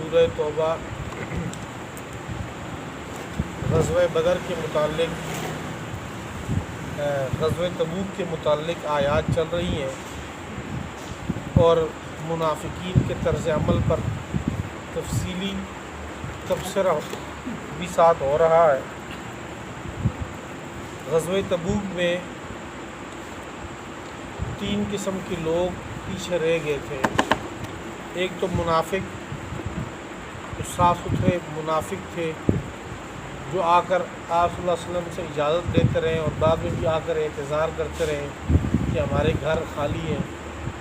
سورہ توبہ غزوہ بدر کے متعلق غزوہ تبوک کے متعلق آیات چل رہی ہیں اور منافقین کے طرز عمل پر تفصیلی تبصرہ بھی ساتھ ہو رہا ہے۔ غزوہ تبوک میں 3 قسم کے لوگ پیچھے رہ گئے تھے۔ ایک تو منافق، جو صاف ستھرے منافق تھے، جو آ کر آپ صلی اللہ علیہ وسلم سے اجازت لیتے رہے اور بعد میں بھی آ کر اعتذار کرتے رہے کہ ہمارے گھر خالی ہیں،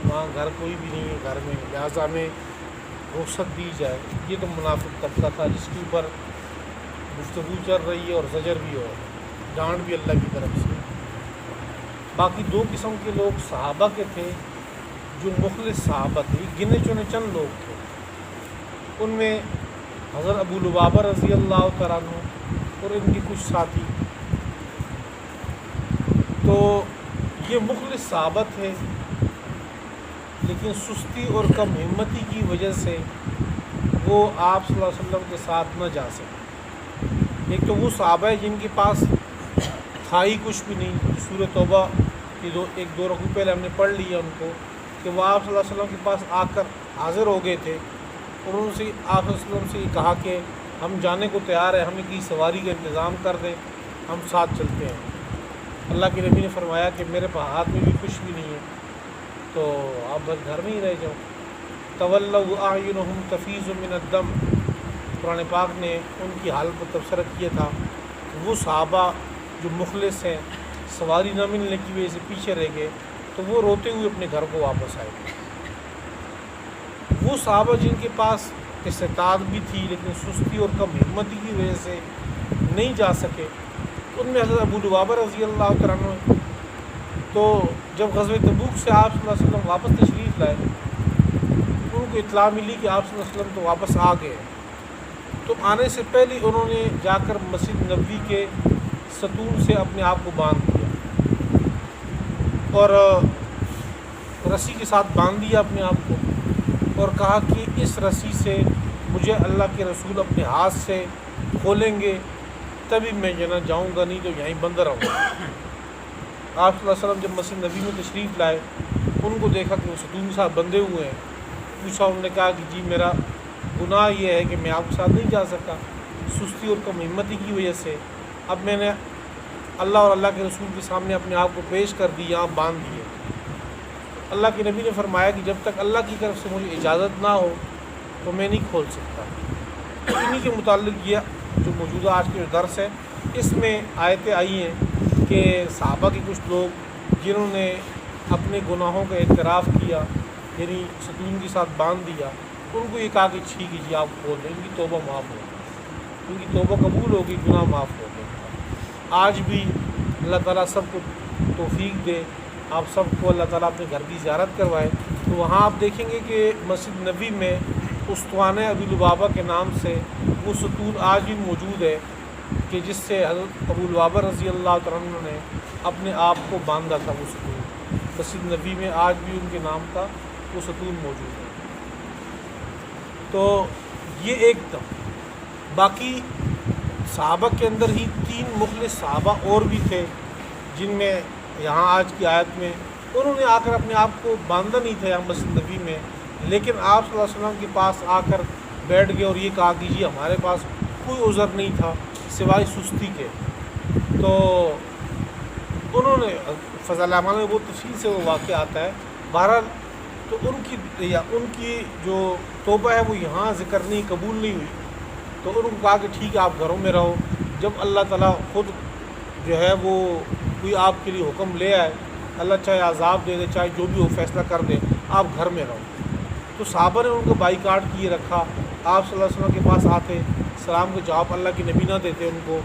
وہاں گھر کوئی بھی نہیں ہے گھر میں، لہٰذا ہمیں رخصت دی جائے۔ یہ تو منافق طبقہ تھا جس کے اوپر گفتگو چل رہی ہے اور زجر بھی ہو، ڈانٹ بھی اللہ کی طرف سے۔ باقی 2 قسم کے لوگ صحابہ کے تھے، جو مخلص صحابہ تھے، گنے چنے چند لوگ تھے۔ ان میں حضرت ابو لبابہ رضی اللہ تعالیٰ عنہ اور ان کے کچھ ساتھی۔ تو یہ مخلص صحابہ تھے، لیکن سستی اور کم ہمتی کی وجہ سے وہ آپ صلی اللہ علیہ وسلم کے ساتھ نہ جا سکے۔ ایک تو وہ صحابہ ہیں جن کے پاس تھا ہی کچھ بھی نہیں۔ سورہ توبہ کی 2 رکوع پہلے ہم نے پڑھ لیا ان کو کہ وہ آپ صلی اللہ علیہ وسلم کے پاس آ کر حاضر ہو گئے تھے اور ان سے آپ صلی اللہ علیہ وسلم سے یہ کہا کہ ہم جانے کو تیار ہیں، ہمیں کسی سواری کا انتظام کر دیں، ہم ساتھ چلتے ہیں۔ اللہ کے نبی نے فرمایا کہ میرے پاس ہاتھ میں بھی کچھ بھی نہیں ہے، تو آپ بس گھر میں ہی رہ جاؤ۔ تولوا اعینہم تفیض من الدم، قرآن پاک نے ان کی حالت کو تبصرہ کیا تھا۔ وہ صحابہ جو مخلص ہیں، سواری نہ ملنے کی وجہ سے پیچھے رہ گئے، تو وہ روتے ہوئے اپنے گھر کو واپس آئے۔ وہ صحابہ جن کے پاس استطاعت بھی تھی لیکن سستی اور کم ہمتی کی وجہ سے نہیں جا سکے، ان میں حضرت ابو لبابہ رضی اللہ تعالیٰ عنہ۔ تو جب غزوہ تبوک سے آپ صلی اللہ علیہ وسلم واپس تشریف لائے، ان کو اطلاع ملی کہ آپ صلی اللہ علیہ وسلم تو واپس آ گئے، تو آنے سے پہلے انہوں نے جا کر مسجد نبوی کے ستون سے اپنے آپ کو باندھ دیا اور رسی کے ساتھ باندھ دیا اپنے آپ کو، اور کہا کہ اس رسی سے مجھے اللہ کے رسول اپنے ہاتھ سے کھولیں گے تبھی میں جنت جاؤں گا، نہیں تو یہیں بندہ رہوں گا۔ آپ صلی اللہ علیہ وسلم جب مسجد نبی میں تشریف لائے، ان کو دیکھا کہ وہ ستون کے ساتھ بندھے ہوئے ہیں۔ پوچھا، انہوں نے کہا کہ جی میرا گناہ یہ ہے کہ میں آپ کے ساتھ نہیں جا سکا سستی اور کم ہمتی کی وجہ سے۔ اب میں نے اللہ اور اللہ کے رسول کے سامنے اپنے آپ کو پیش کر دی، یہاں باندھ دیے۔ اللہ کے نبی نے فرمایا کہ جب تک اللہ کی طرف سے مجھے اجازت نہ ہو تو میں نہیں کھول سکتا۔ تو انہی کے متعلق یہ جو موجودہ آج کے جو درس ہے، اس میں آیتیں آئی ہیں کہ صحابہ کے کچھ لوگ جنہوں نے اپنے گناہوں کا اعتراف کیا، یعنی ستون کے ساتھ باندھ دیا، ان کو یہ کہا کہ ٹھیک ہے جی آپ کھول دیں، ان کی توبہ معاف ہو گئی، ان کی توبہ قبول ہوگی، گناہ معاف ہو گئے۔ آج بھی اللہ تعالیٰ سب کو توفیق دے، آپ سب کو اللہ تعالیٰ اپنے گھر کی زیارت کروائے، تو وہاں آپ دیکھیں گے کہ مسجد نبی میں استوانہ ابی لبابہ کے نام سے وہ ستون آج بھی موجود ہے کہ جس سے حضرت ابو لبابہ رضی اللہ تعالیٰ عنہ نے اپنے آپ کو باندھا تھا۔ وہ ستون مسجد نبی میں آج بھی ان کے نام کا وہ ستون موجود ہے۔ تو یہ ایک دم باقی صحابہ کے اندر ہی 3 مخلص صحابہ اور بھی تھے، جن میں یہاں آج کی آیت میں انہوں نے آ کر اپنے آپ کو باندھا نہیں تھا یہاں مسجد نبی میں، لیکن آپ صلی اللہ علیہ وسلم کے پاس آ کر بیٹھ گئے اور یہ کہا کہ جی ہمارے پاس کوئی عذر نہیں تھا سوائے سستی کے۔ تو انہوں نے فضل اعمال میں بہت تفصیل سے وہ واقعہ آتا ہے۔ بہرحال تو ان کی جو توبہ ہے وہ یہاں ذکر نہیں، قبول نہیں ہوئی، تو انہوں نے کہا کہ ٹھیک ہے آپ گھروں میں رہو، جب اللہ تعالیٰ خود جو ہے وہ کوئی آپ کے لیے حکم لے آئے، اللہ چاہے عذاب دے دے چاہے جو بھی ہو فیصلہ کر دے، آپ گھر میں رہو۔ تو صحابہ نے ان کو بائیکاٹ کیے رکھا، آپ صلی اللہ علیہ وسلم کے پاس آتے، سلام کا جواب اللہ کے نبی نہ دیتے ان کو،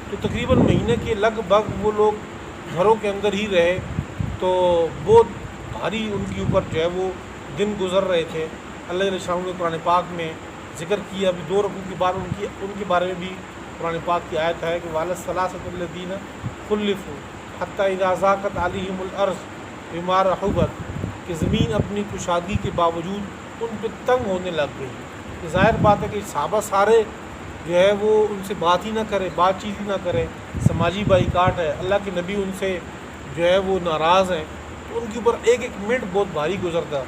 تو تقریباً مہینے کے لگ بھگ وہ لوگ گھروں کے اندر ہی رہے، تو بہت بھاری ان کے اوپر جو ہے وہ دن گزر رہے تھے۔ اللہ علیہ السلام نے قرآن پاک میں ذکر کیا، ابھی 2 رکوع کے بعد ان کے بارے میں بھی قرآن پاک کی آیت ہے کہ وَعَلَى الثَّلَاثَةِ الَّذِينَ خُلِّفُوا حَتَّىٰ إِذَا ضَاقَتْ عَلَيْهِمُ الْأَرْضُ بِمَا رَحُبَتْ، کہ زمین اپنی کشادگی کے باوجود ان پہ تنگ ہونے لگ گئی۔ ظاہر بات ہے کہ صحابہ سارے جو ہے وہ ان سے بات ہی نہ کرے، بات چیت ہی نہ کریں، سماجی بائیکاٹ ہے، اللہ کے نبی ان سے جو ہے وہ ناراض ہیں، تو ان کے اوپر ایک ایک منٹ بہت بھاری گزرتا۔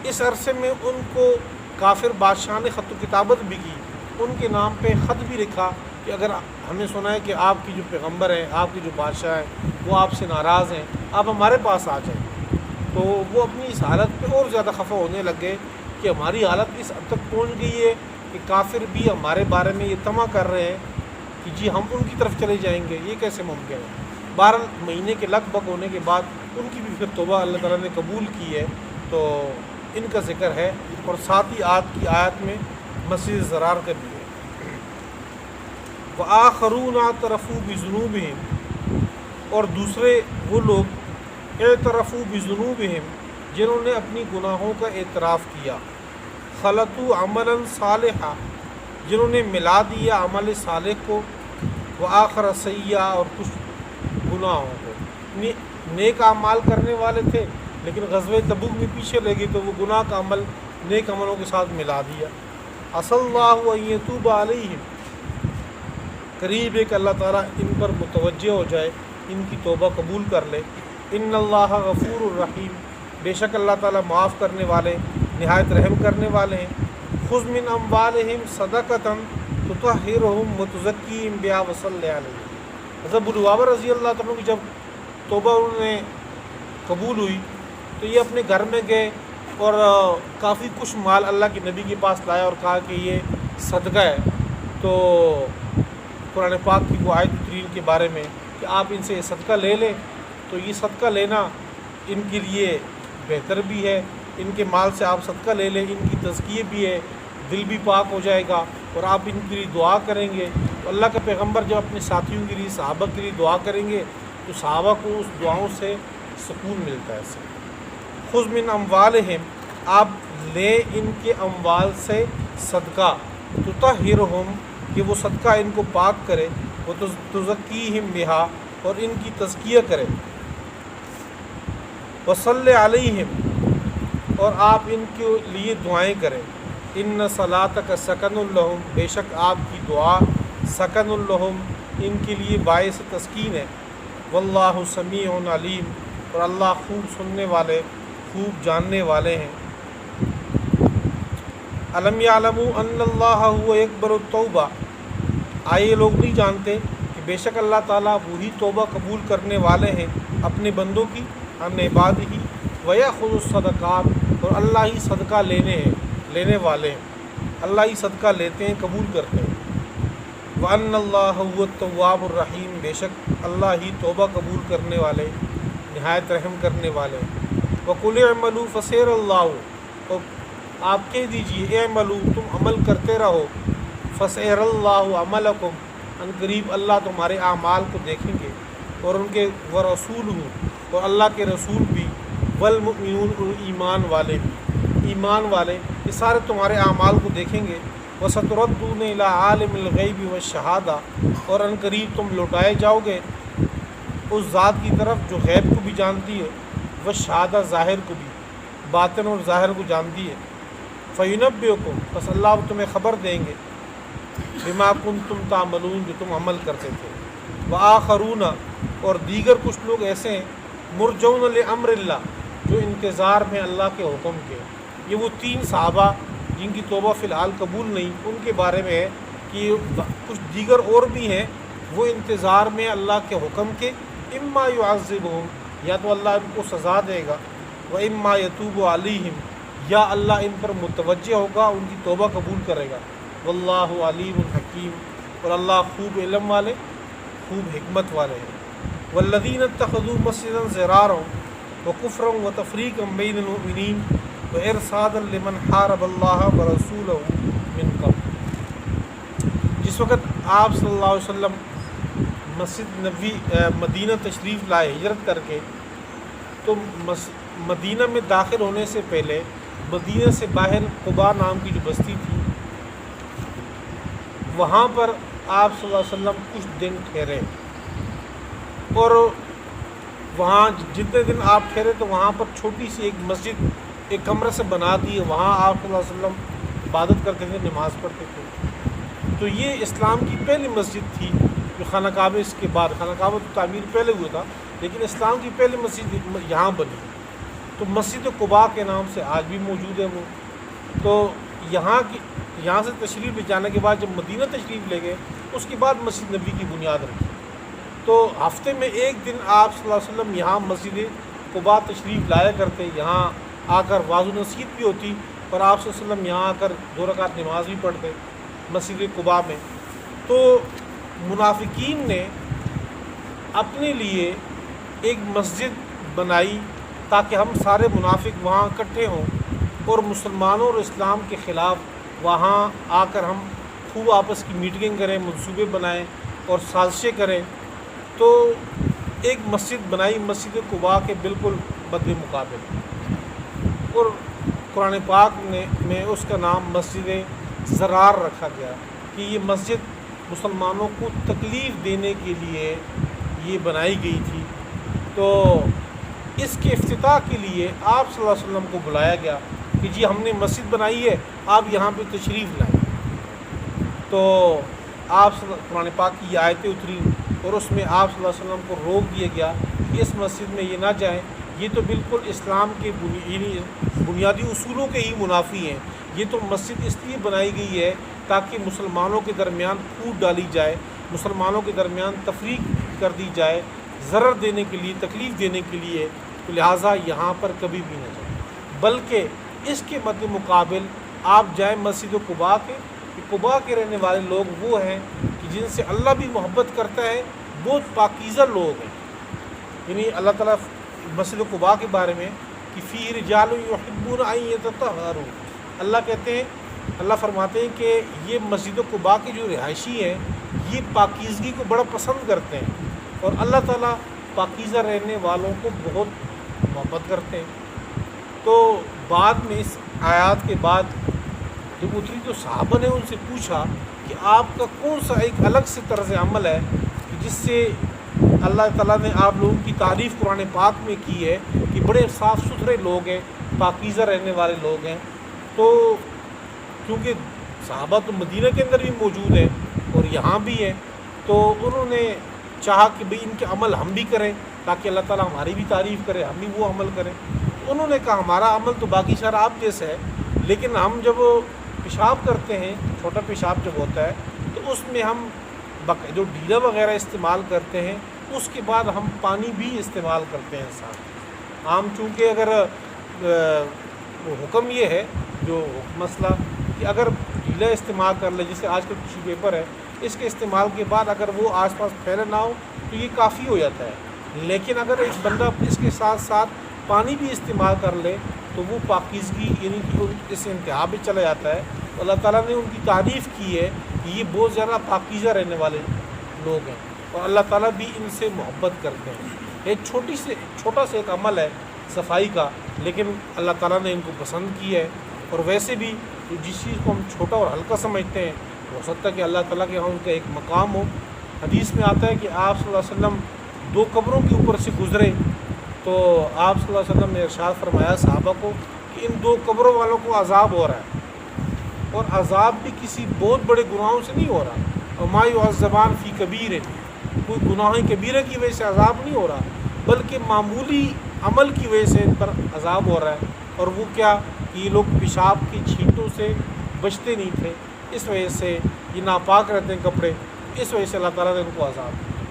اس عرصے میں ان کو کافر بادشاہ نے خط و کتابت بھی کی، ان کے نام پہ خط بھی لکھا کہ اگر ہمیں سنا ہے کہ آپ کی جو پیغمبر ہیں، آپ کی جو بادشاہ ہیں وہ آپ سے ناراض ہیں، آپ ہمارے پاس آ جائیں۔ تو وہ اپنی اس حالت پہ اور زیادہ خفا ہونے لگ گئے کہ ہماری حالت اس حد تک پہنچ گئی ہے کہ کافر بھی ہمارے بارے میں یہ طمع کر رہے ہیں کہ جی ہم ان کی طرف چلے جائیں گے، یہ کیسے ممکن ہے۔ 12 مہینے کے لگ بھگ ہونے کے بعد ان کی بھی پھر توبہ اللہ تعالیٰ نے قبول کی ہے، تو ان کا ذکر ہے، اور ساتھ ہی آیت میں مسجد ضرار کا بھی ہے۔ وآخرون اعترفوا بذنوبہم، اور دوسرے وہ لوگ اعترفوا بذنوبہم جنہوں نے اپنی گناہوں کا اعتراف کیا، خلطوا عملا صالحا جنہوں نے ملا دیا عمل صالح کو، وآخر سیئا اور کچھ گناہوں کو، نیک اعمال کرنے والے تھے لیکن غزوہ تبوک میں پیچھے لے گئے تو وہ گناہ کا عمل نیک عملوں کے ساتھ ملا دیا۔ عسى اللہ ان یتوب علیہم، قریب ہے کہ اللہ تعالیٰ ان پر متوجہ ہو جائے، ان کی توبہ قبول کر لے۔ ان اللہ غفور الرحیم، بے شک اللہ تعالیٰ معاف کرنے والے، نہایت رحم کرنے والے ہیں۔ خذ من اموالہم صدقۃ تطہرہم وتزکیہم بہا وصلی علیہم۔ حضرت ابو لبابہ رضی اللہ عنہ کی جب توبہ انہوں نے قبول ہوئی تو یہ اپنے گھر میں گئے اور کافی کچھ مال اللہ کے نبی کے پاس لایا اور کہا کہ یہ صدقہ ہے۔ تو قرآن پاک کی وہ آیت اتری کے بارے میں کہ آپ ان سے یہ صدقہ لے لیں، تو یہ صدقہ لینا ان کے لیے بہتر بھی ہے، ان کے مال سے آپ صدقہ لے لیں، ان کی تزکیہ بھی ہے، دل بھی پاک ہو جائے گا، اور آپ ان کے لیے دعا کریں گے تو اللہ کے پیغمبر جب اپنے ساتھیوں کے لیے، صحابہ کے لیے دعا کریں گے تو صحابہ کو اس دعاؤں سے سکون ملتا ہے۔ سے خذ من اموالہم، آپ لیں ان کے اموال سے صدقہ، تطہرہم کہ وہ صدقہ ان کو پاک کرے، وہ تزکیہم بہا اور ان کی تزکیہ کرے، وصلی علیہم اور آپ ان کے لیے دعائیں کریں۔ ان صلاتک سکن لہم، بے شک آپ کی دعا سکن لہم ان کے لیے باعث تسکین ہے۔ واللہ سمیع علیم، اور اللہ خوب سننے والے، خوب جاننے والے ہیں۔ الم یعلموا ان اللہ هو یقبل التوبہ، آئے یہ لوگ نہیں جانتے کہ بے شک اللہ تعالیٰ وہی توبہ قبول کرنے والے ہیں اپنے بندوں کی، ان عبادہ ویأخذ الصدقات، اور اللہ ہی صدقہ لینے والے ہیں، اللہ ہی صدقہ لیتے ہیں، قبول کرتے ہیں۔ وَأَنَّ اللَّهَ هُوَ التَّوَّابُ الرَّحِيمُ، بے شک اللہ ہی توبہ قبول کرنے والے، نہایت رحم کرنے والے۔ وَقُلِ اعْمَلُوا فَسَيَرَى اللَّهُ، اور آپ کہہ دیجئے اعملوا، تم عمل کرتے رہو، فَسَيَرَى اللَّهُ عَمَلَكُمْ، ان قریب اللہ تمہارے اعمال کو دیکھیں گے، اور ان کے وَرَسُولُهُ، اور اللہ کے رسول بھی، وَالْمُؤْمِنُونَ، اور ایمان والے بھی، ایمان والے یہ سارے تمہارے اعمال کو دیکھیں گے۔ وَسَتُرَدُّونَ إِلَىٰ عَالِمِ الْغَيْبِ وَالشَّهَادَةِ، اور ان قریب تم لوٹائے جاؤ گے اس ذات کی طرف جو غیب کو بھی جانتی ہے، والشہادہ ظاہر کو بھی، باطن اور ظاہر کو جانتی ہے۔ فَيُنَبِّئُكُم، پس اللہ تمہیں خبر دیں گے، بِمَا كُنتُمْ تَعْمَلُونَ، جو تم عمل کرتے تھے۔ وَآخَرُونَ، اور دیگر کچھ لوگ ایسے ہیں، مُرْجَوْنَ لِأَمْرِ اللَّهِ، جو انتظار میں اللہ کے حکم کے۔ یہ وہ 3 صحابہ جن کی توبہ فی الحال قبول نہیں، ان کے بارے میں ہے کہ کچھ دیگر اور بھی ہیں، وہ انتظار میں اللہ کے حکم کے، اما یعذبہم، یا تو اللہ ان کو سزا دے گا، و اما یتوب علیہم، یا اللہ ان پر متوجہ ہوگا، ان کی توبہ قبول کرے گا۔ واللہ علیم حکیم، اور اللہ خوب علم والے، خوب حکمت والے ہیں۔ والذین اتخذوا مسجدا ضرارا وکفرا وتفریقا بین المؤمنین وارصادا لمن حارب اللہ ورسولہ من قبل، جس وقت آپ صلی اللہ علیہ وسلم مسجد نبوی مدینہ تشریف لائے ہجرت کر کے، تو مدینہ میں داخل ہونے سے پہلے مدینہ سے باہر قباء نام کی جو بستی تھی، وہاں پر آپ صلی اللہ علیہ وسلم کچھ دن ٹھہرے، اور وہاں جتنے دن آپ ٹھہرے تو وہاں پر چھوٹی سی ایک مسجد ایک کمرے سے بنا دی، وہاں آپ صلی اللہ علیہ وسلم عبادت کرتے تھے، نماز پڑھتے تھے۔ تو یہ اسلام کی پہلی مسجد تھی جو خانہ کعبہ اس کے بعد، خانہ کعبہ تو تعمیر پہلے ہوا تھا لیکن اسلام کی پہلی مسجد یہاں بنی۔ تو مسجد قباء کے نام سے آج بھی موجود ہے وہ۔ تو یہاں سے تشریف لے جانے کے بعد جب مدینہ تشریف لے گئے اس کے بعد مسجد نبی کی بنیاد رکھی۔ تو ہفتے میں ایک دن آپ صلی اللہ علیہ وسلم یہاں مسجد قباء تشریف لایا کرتے، یہاں آ کر واعظ و نصیحت بھی ہوتی اور آپ صلی اللہ علیہ وسلم یہاں آ کر 2 رکعت نماز بھی پڑھتے مسجد قباء میں۔ تو منافقین نے اپنے لیے ایک مسجد بنائی تاکہ ہم سارے منافق وہاں اکٹھے ہوں اور مسلمانوں اور اسلام کے خلاف وہاں آ کر ہم خوب آپس کی میٹنگ کریں، منصوبے بنائیں اور سازشیں کریں۔ تو ایک مسجد بنائی مسجد قباء کے بالکل مد مقابل، اور قرآن پاک میں اس کا نام مسجد ضرار رکھا گیا کہ یہ مسجد مسلمانوں کو تکلیف دینے کے لیے یہ بنائی گئی تھی۔ تو اس کے افتتاح کے لیے آپ صلی اللہ علیہ وسلم کو بلایا گیا کہ جی ہم نے مسجد بنائی ہے، آپ یہاں پہ تشریف لائیں۔ تو قرآن پاک کی یہ آیتیں اتری اور اس میں آپ صلی اللہ علیہ وسلم کو روک دیا گیا کہ اس مسجد میں یہ نہ جائیں، یہ تو بالکل اسلام کے بنیادی اصولوں کے ہی منافی ہیں۔ یہ تو مسجد اس لیے بنائی گئی ہے تاکہ مسلمانوں کے درمیان پھوٹ ڈالی جائے، مسلمانوں کے درمیان تفریق کر دی جائے، ضرر دینے کے لیے، تکلیف دینے کے لیے، تو لہٰذا یہاں پر کبھی بھی نہ جائیں، بلکہ اس کے مد مقابل آپ جائیں مسجد قباء کے۔ قباء کے رہنے والے لوگ وہ ہیں کہ جن سے اللہ بھی محبت کرتا ہے، بہت پاکیزہ لوگ ہیں۔ یعنی اللہ تعالیٰ مسجد قباء کے بارے میں کہ فی رجال یحبون ان یتطہروا، اللہ کہتے ہیں، اللہ فرماتے ہیں کہ یہ مسجد قباء کے جو رہائشی ہیں یہ پاکیزگی کو بڑا پسند کرتے ہیں اور اللہ تعالیٰ پاکیزہ رہنے والوں کو بہت محبت کرتے ہیں۔ تو بعد میں اس آیات کے بعد جب اتری تو صحابہ نے ان سے پوچھا کہ آپ کا کون سا ایک الگ سے طرز عمل ہے کہ جس سے اللہ تعالیٰ نے آپ لوگوں کی تعریف قرآن پاک میں کی ہے کہ بڑے صاف ستھرے لوگ ہیں، پاکیزہ رہنے والے لوگ ہیں۔ تو کیونکہ صحابہ تو مدینہ کے اندر بھی موجود ہیں اور یہاں بھی ہیں، تو انہوں نے چاہا کہ بھئی ان کے عمل ہم بھی کریں تاکہ اللہ تعالیٰ ہماری بھی تعریف کرے، ہم بھی وہ عمل کریں۔ انہوں نے کہا ہمارا عمل تو باقی سارا آپ جیسا ہے، لیکن ہم جب پیشاب کرتے ہیں، چھوٹا پیشاب جب ہوتا ہے تو اس میں ہم جو ڈھیلا وغیرہ استعمال کرتے ہیں اس کے بعد ہم پانی بھی استعمال کرتے ہیں ساتھ۔ عام چونکہ اگر حکم یہ ہے جو مسئلہ کہ اگر ڈھیلا استعمال کر لے، جیسے آج کل ٹیشو پیپر ہے، اس کے استعمال کے بعد اگر وہ آس پاس پھیلا نہ ہو تو یہ کافی ہو جاتا ہے، لیکن اگر ایک بندہ اس کے ساتھ ساتھ پانی بھی استعمال کر لے تو وہ پاکیزگی یعنی کہ اس انتہا پہ چلا جاتا ہے۔ اللہ تعالیٰ نے ان کی تعریف کی ہے کہ یہ بہت زیادہ پاکیزہ رہنے والے لوگ ہیں اور اللہ تعالیٰ بھی ان سے محبت کرتے ہیں۔ ایک چھوٹا سا ایک عمل ہے صفائی کا، لیکن اللہ تعالیٰ نے ان کو پسند کیا ہے۔ اور ویسے بھی جس چیز کو ہم چھوٹا اور ہلکا سمجھتے ہیں ہو سکتا ہے کہ اللہ تعالیٰ کے یہاں ان کا ایک مقام ہو۔ حدیث میں آتا ہے کہ آپ صلی اللہ علیہ وسلم 2 قبروں کے اوپر سے گزرے تو آپ صلی اللہ علیہ وسلم نے ارشاد فرمایا صحابہ کو کہ ان 2 قبروں والوں کو عذاب ہو رہا ہے، اور عذاب بھی کسی بہت بڑے گناہوں سے نہیں ہو رہا، وما یعذبان فی کبیر، کوئی گناہ کبیرہ کی وجہ سے عذاب نہیں ہو رہا، بلکہ معمولی عمل کی وجہ سے ان پر عذاب ہو رہا ہے۔ اور وہ کیا کہ یہ لوگ پیشاب کی چھینٹوں سے بچتے نہیں تھے، اس وجہ سے یہ ناپاک رہتے ہیں کپڑے، اس وجہ سے اللہ تعالیٰ نے ان کو عذاب دیا۔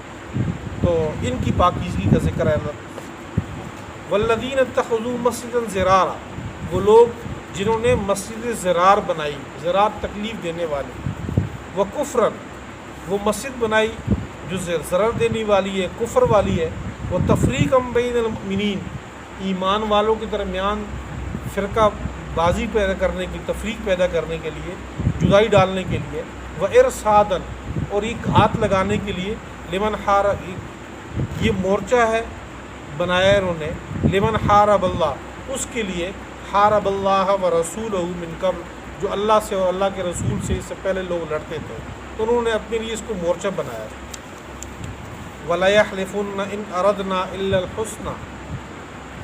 تو ان کی پاکیزگی کا ذکر ہے۔ والذین اتخذوا مسجدا ضرارا، وہ لوگ جنہوں نے مسجد ضرار بنائی، ضرار تکلیف دینے والی، وکفرا، وہ مسجد بنائی جو ضرر دینے والی ہے، کفر والی ہے، وہ تفریقا بین المؤمنین، ایمان والوں کے درمیان فرقہ بازی پیدا کرنے کی، تفریق پیدا کرنے کے لیے، جدائی ڈالنے کے لیے، وارصادا، اور یہ گھات لگانے کے لیے، لمن حارب، یہ مورچہ ہے بنایا انہوں نے، لمن حارب اللہ، اس کے لیے حارب اللہ و رسولہ من قبل، جو اللہ سے اور اللہ کے رسول سے اس سے پہلے لوگ لڑتے تھے، تو انہوں نے اپنے لیے اس کو مورچہ بنایا۔ وَلَا يَحْلِفُنَّ إِنْ أَرَدْنَا إِلَّا الْحُسْنَى،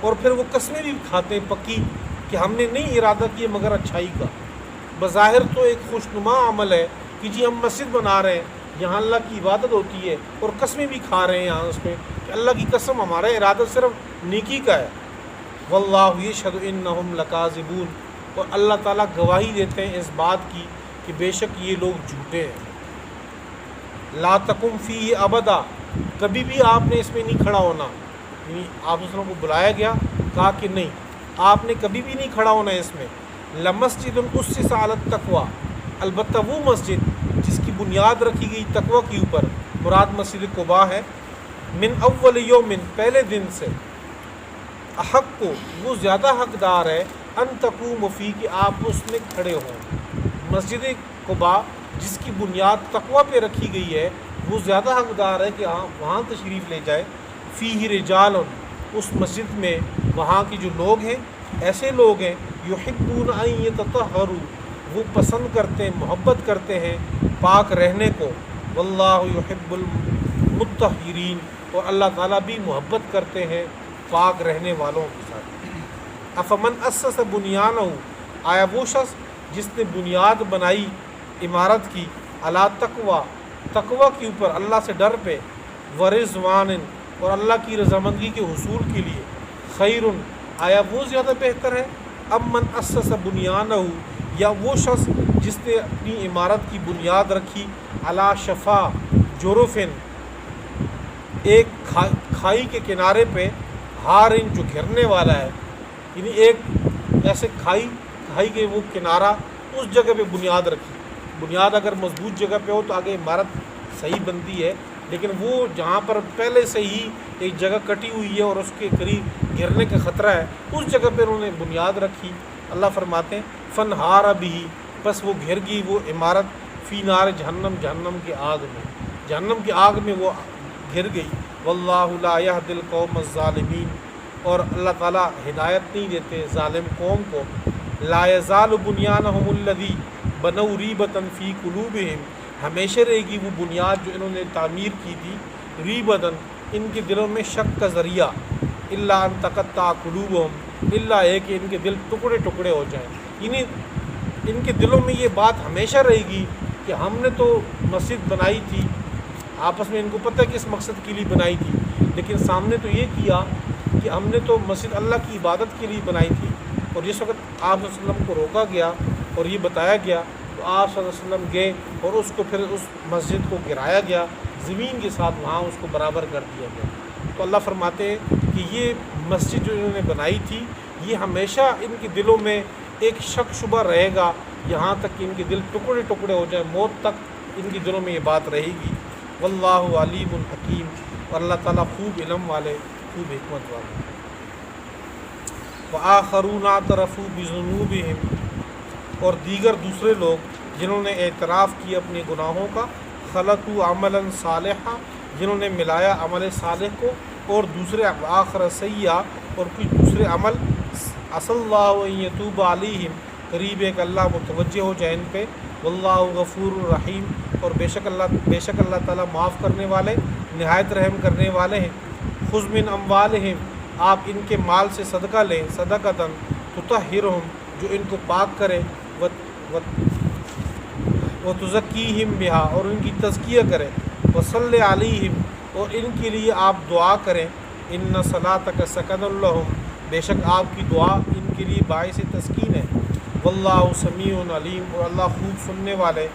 اور پھر وہ قسمیں بھی کھاتے ہیں پکی کہ ہم نے نہیں ارادہ کیا مگر اچھائی کا، بظاہر تو ایک خوشنما عمل ہے کہ جی ہم مسجد بنا رہے ہیں، یہاں اللہ کی عبادت ہوتی ہے، اور قسمیں بھی کھا رہے ہیں یہاں اس میں کہ اللہ کی قسم ہمارا ارادہ صرف نیکی کا ہے۔ واللہ یشہد انہم لکاذبون، اور اللہ تعالیٰ گواہی دیتے ہیں اس بات کی کہ بے شک یہ لوگ جھوٹے ہیں۔ لا تقم فیہ ابدا، کبھی بھی آپ نے اس میں نہیں کھڑا ہونا، یعنی آپ دوسروں کو بلایا گیا، کہا کہ نہیں آپ نے کبھی بھی نہیں کھڑا ہونا اس میں۔ لمسجد اسس علی التقوی، البتہ وہ مسجد جس کی بنیاد رکھی گئی تقوی کے اوپر، مراد مسجد قباء ہے، من اول یوم، پہلے دن سے، احق کو، وہ زیادہ حقدار ہے، ان تقوم فیہ، کہ آپ اس میں کھڑے ہوں۔ مسجد قباء جس کی بنیاد تقوی پہ رکھی گئی ہے، وہ زیادہ حقدار ہے کہ وہاں تشریف لے جائے۔ فیہ رجال، اس مسجد میں وہاں کے جو لوگ ہیں ایسے لوگ ہیں، یحبون ان یتطہروا، وہ پسند کرتے ہیں، محبت کرتے ہیں پاک رہنے کو۔ واللہ یحب المطہرین، اور اللہ تعالیٰ بھی محبت کرتے ہیں پاک رہنے والوں کے ساتھ۔ افمن اسس بنیانہ، آیا وہ شخص جس نے بنیاد بنائی عمارت کی، علی تقوی، تقوی کے اوپر، اللہ سے ڈر پہ، ورضوان، اور اللہ کی رضامندی کے حصول کے لیے، خیر، آیا وہ زیادہ بہتر ہے، ام من اسس بنیانہ، یا وہ شخص جس نے اپنی عمارت کی بنیاد رکھی، علی شفا جرفن، ایک کھائی کے کنارے پہ، ہارن، جو گھرنے والا ہے، یعنی ایک ایسے کھائی کے وہ کنارہ، اس جگہ پہ بنیاد رکھی۔ بنیاد اگر مضبوط جگہ پہ ہو تو آگے عمارت صحیح بنتی ہے، لیکن وہ جہاں پر پہلے سے ہی ایک جگہ کٹی ہوئی ہے اور اس کے قریب گرنے کا خطرہ ہے، اس جگہ پہ انہوں نے بنیاد رکھی۔ اللہ فرماتے ہیں فنہار بھی، بس وہ گھر گئی وہ عمارت، فی نار جہنم، جہنم کی آگ میں، جہنم کی آگ میں وہ گھر گئی۔ واللہ لا یہدی القوم الظالمین، اور اللہ تعالیٰ ہدایت نہیں دیتے ظالم قوم کو۔ لا یزال بنیانہم الذی بنوا ریبۃ فی قلوبہم، ہمیشہ رہے گی وہ بنیاد جو انہوں نے تعمیر کی تھی، ریبۃ، ان کے دلوں میں شک کا ذریعہ، الا ان تقطع قلوبہم، الا ہے کہ ان کے دل ٹکڑے ٹکڑے ہو جائیں، یعنی ان کے دلوں میں یہ بات ہمیشہ رہے گی کہ ہم نے تو مسجد بنائی تھی، آپس میں ان کو پتہ ہے کس مقصد کے لیے بنائی تھی، لیکن سامنے تو یہ کیا کہ ہم نے تو مسجد اللہ کی عبادت کے لیے بنائی تھی، اور جس وقت آپ صلی اللہ علیہ وسلم کو روکا گیا اور یہ بتایا گیا تو آپ صلی اللہ علیہ وسلم گئے اور اس کو پھر اس مسجد کو گرایا گیا زمین کے ساتھ، وہاں اس کو برابر کر دیا گیا۔ تو اللہ فرماتے ہیں کہ یہ مسجد جو انہوں نے بنائی تھی، یہ ہمیشہ ان کے دلوں میں ایک شک شبہ رہے گا، یہاں تک کہ ان کے دل ٹکڑے ٹکڑے ہو جائیں، موت تک ان کے دلوں میں یہ بات رہے گی۔ واللہ علیم الحکیم، اور اللہ تعالیٰ خوب علم والے، خوب حکمت والے۔ وآخرون اعترفوا بذنوبہم، اور دیگر دوسرے لوگ جنہوں نے اعتراف کیا اپنے گناہوں کا، خلطوا عملا صالحا، جنہوں نے ملایا عمل صالح کو اور دوسرے آخر سیئا، اور کچھ دوسرے عمل، عسى اللہ ان یتوب علیہم، قریب ہے کہ اللہ متوجہ ہو جائے ان پہ، واللہ غفور الرحیم، اور بے شک اللہ تعالیٰ معاف کرنے والے، نہایت رحم کرنے والے ہیں۔ خذ من اموالہم، آپ ان کے مال سے صدقہ لیں، صدقۃ تطہرہم، جو ان کو پاک کرے، وتزکیہم بہا، اور ان کی تزکیہ کرے، وصلی علیہم، اور ان کے لیے آپ دعا کریں، ان صلاتک سکن لہم، بے شک آپ کی دعا ان کے لیے باعث تسکین ہے۔ واللہ سمیع علیم، اور اللہ خوب سننے والے،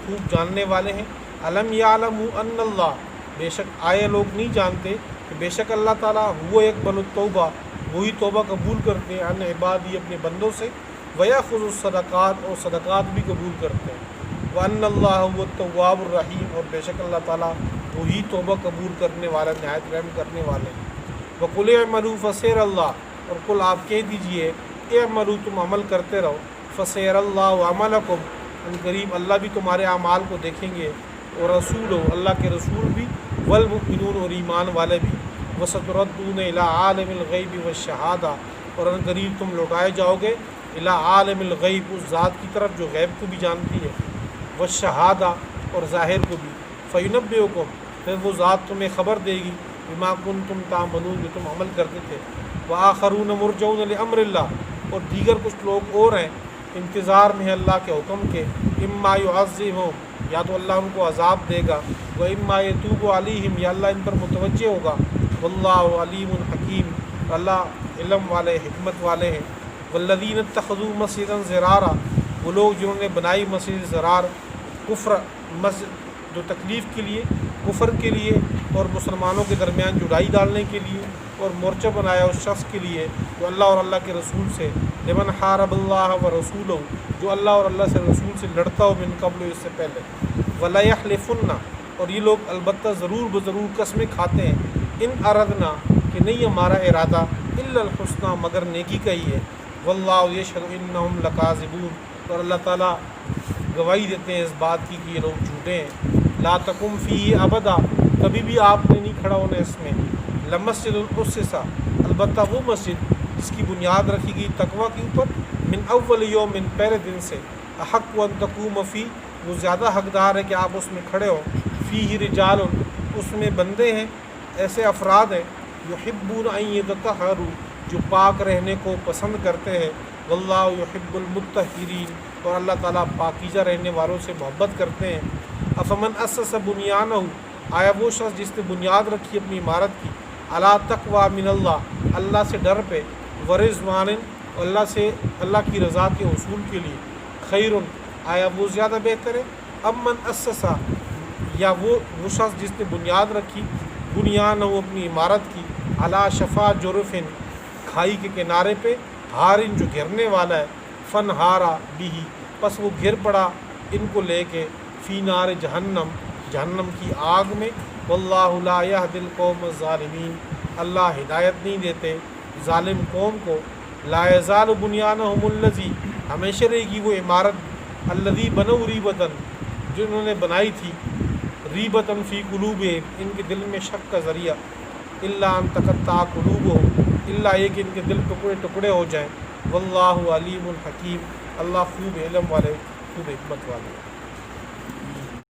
خوب جاننے والے ہیں۔ الم یعلموا ان اللہ، بے شک آئے لوگ نہیں جانتے کہ بے شک اللہ تعالیٰ وہ یقبل التوبہ، وہی توبہ قبول کرتے ہیں، عن عبادی، اپنے بندوں سے، ویأخذ الصدقات، اور صدقات بھی قبول کرتے ہیں، وان اللہ هو التواب الرحیم، اور بے شک اللہ تعالیٰ وہی توبہ قبول کرنے والا، نہایت رحم کرنے والے ہیں۔ وقل اعملوا فسيرى اللہ، اور قل آپ کہہ دیجئے اعملوا، تم عمل کرتے رہو، فسيرى اللہ عملکم، ان قریب اللہ بھی تمہارے اعمال کو دیکھیں گے، اور رسول ہو، اللہ کے رسول بھی، والمؤمنون، اور ایمان والے بھی، وستردون الی عالم الغیب والشہادہ، اور ان قریب تم لوٹائے جاؤ گے الی عالم الغیب، اس ذات کی طرف جو غیب کو بھی جانتی ہے، والشہادہ، اور ظاہر کو بھی، فینبئکم، پھر وہ ذات تمہیں خبر دے گی، بما کنتم تعملون، جو تم عمل کرتے تھے۔ وآخرون مرجون لامر اللہ، اور دیگر کچھ لوگ اور ہیں انتظار میں ہے اللہ کے حکم کے، اما یعذبہم، یا تو اللہ ان کو عذاب دے گا، و اما یتوب علیہم، یا اللہ ان پر متوجہ ہوگا، واللہ علیم حکیم، اللہ علم والے حکمت والے ہیں۔ والذین اتخذوا مسجدا ضرارا، وہ لوگ جنہوں نے بنائی مسجد ضرار، کفر، مسجد جو تکلیف کے لیے، کفر کے لیے اور مسلمانوں کے درمیان جدائی ڈالنے کے لیے، اور مورچہ بنایا اس شخص کے لیے جو اللہ اور اللہ کے رسول سے، لمن حارب اللہ و رسولہ، جو اللہ اور اللہ سے رسول سے لڑتا ہو، من قبل، اس سے پہلے، وَلَيَحْلِفُنَّ، اور یہ لوگ البتہ ضرور بضرور قسمیں کھاتے ہیں، ان اردنا، کہ نہیں ہمارا ارادہ، الا الحسنى، مگر نیکی کا ہی ہے، واللہ یشہد انہم لکاذبون، اور اللہ تعالیٰ گواہی دیتے ہیں اس بات کی کہ یہ لوگ جھوٹے ہیں۔ لا تقم فیہ ابدا، کبھی بھی آپ نے نہیں کھڑا ہونا اس میں، لمسجد اسسا، البتہ وہ مسجد جس کی بنیاد رکھی گئی تقوی کے اوپر، من اول یوم، من پہلے دن سے، احق ان تقوم فی، وہ زیادہ حقدار ہے کہ آپ اس میں کھڑے ہو، فیہ رجال، اس میں بندے ہیں، ایسے افراد ہیں، یحبون ان یتطہروا، جو پاک رہنے کو پسند کرتے ہیں، واللہ یحب المطہرین، اور اللہ تعالیٰ پاکیزہ رہنے والوں سے محبت کرتے ہیں۔ افمن اسس بنیانہ، آیا وہ شخص جس نے بنیاد رکھی اپنی عمارت کی، علی تقوی من اللہ، اللہ سے ڈر پہ، ورضوان، اللہ سے، اللہ کی رضا کے حصول کے لیے، خیر، آیا وہ زیادہ بہتر ہے، امن اسسا، یا وہ شخص جس نے بنیاد رکھی، بنیانہ، اپنی عمارت کی، علی شفا جرفن، کھائی کے کنارے پہ، ہارن، جو گھرنے والا ہے، فن ہارا بھی، پس وہ گر پڑا ان کو لے کے، فی نار جہنم، جہنم کی آگ میں، واللہ لا یہدی القوم الظالمین، اللہ ہدایت نہیں دیتے ظالم قوم کو۔ لا یزال بنیانہم الذی، ہمیشہ رہے گی وہ عمارت، الذی بنوا ریبتن، جنہوں نے بنائی تھی، ریبتن فی قلوبہم، ان کے دل میں شک کا ذریعہ، الا ان تقطع قلوبہم، الا یہ کہ ان کے دل ٹکڑے ٹکڑے ہو جائیں، واللہ علیم حکیم، اللہ خوب علم والے، خوب حکمت والے۔